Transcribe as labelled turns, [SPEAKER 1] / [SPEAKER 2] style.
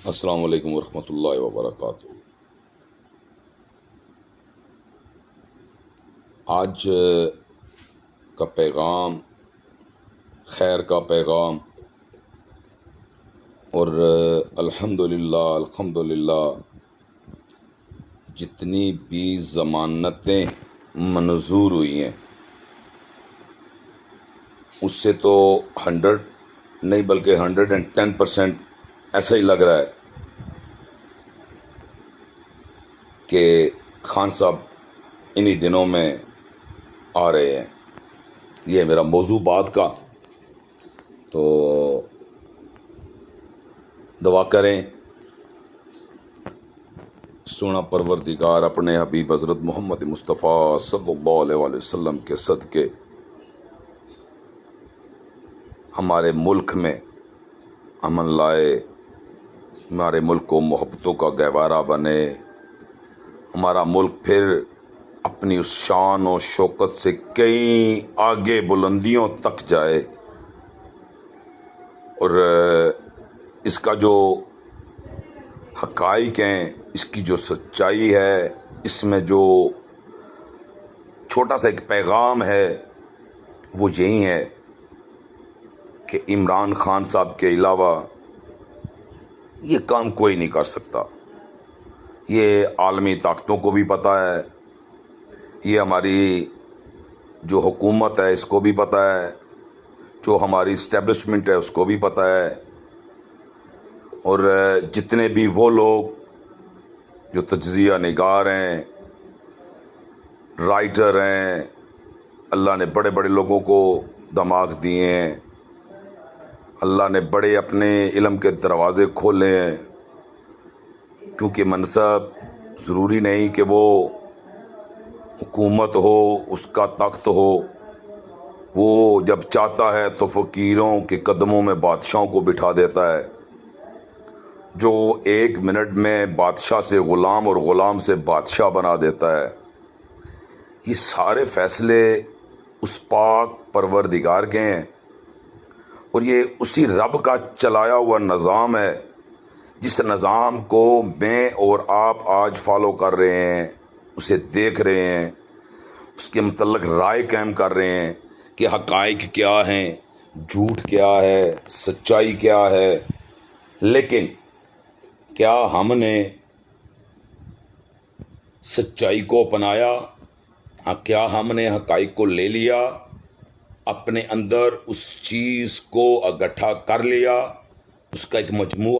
[SPEAKER 1] السلام علیکم ورحمۃ اللہ وبرکاتہ۔ آج کا پیغام خیر کا پیغام، اور الحمدللہ جتنی بھی ضمانتیں منظور ہوئی ہیں اس سے تو 100 نہیں بلکہ 110% ایسا ہی لگ رہا ہے کہ خان صاحب انہی دنوں میں آ رہے ہیں۔ یہ میرا موضوع بات کا، تو دعا کریں سونا پروردگار اپنے حبیب حضرت محمد مصطفیٰ صلی اللہ علیہ وآلہ وسلم کے صدقے ہمارے ملک میں امن لائے، ہمارے ملک کو محبتوں کا گہوارہ بنے، ہمارا ملک پھر اپنی اس شان و شوکت سے کئی آگے بلندیوں تک جائے، اور اس کا جو حقائق ہیں، اس کی جو سچائی ہے، اس میں جو چھوٹا سا ایک پیغام ہے وہ یہی ہے کہ عمران خان صاحب کے علاوہ یہ کام کوئی نہیں کر سکتا۔ یہ عالمی طاقتوں کو بھی پتہ ہے، یہ ہماری جو حکومت ہے اس کو بھی پتہ ہے، جو ہماری اسٹیبلشمنٹ ہے اس کو بھی پتہ ہے، اور جتنے بھی وہ لوگ جو تجزیہ نگار ہیں، رائٹر ہیں، اللہ نے بڑے بڑے لوگوں کو دماغ دیے ہیں، اللہ نے بڑے اپنے علم کے دروازے کھولے ہیں، کیونکہ منصب ضروری نہیں کہ وہ حکومت ہو، اس کا تخت ہو، وہ جب چاہتا ہے تو فقیروں کے قدموں میں بادشاہوں کو بٹھا دیتا ہے، جو 1 منٹ میں بادشاہ سے غلام اور غلام سے بادشاہ بنا دیتا ہے۔ یہ سارے فیصلے اس پاک پروردگار کے ہیں، اور یہ اسی رب کا چلایا ہوا نظام ہے، جس نظام کو میں اور آپ آج فالو کر رہے ہیں، اسے دیکھ رہے ہیں، اس کے متعلق رائے قائم کر رہے ہیں کہ حقائق کیا ہیں، جھوٹ کیا ہے، سچائی کیا ہے۔ لیکن کیا ہم نے سچائی کو اپنایا؟ کیا ہم نے حقائق کو لے لیا، اپنے اندر اس چیز کو اکٹھا کر لیا، اس کا ایک مجموعہ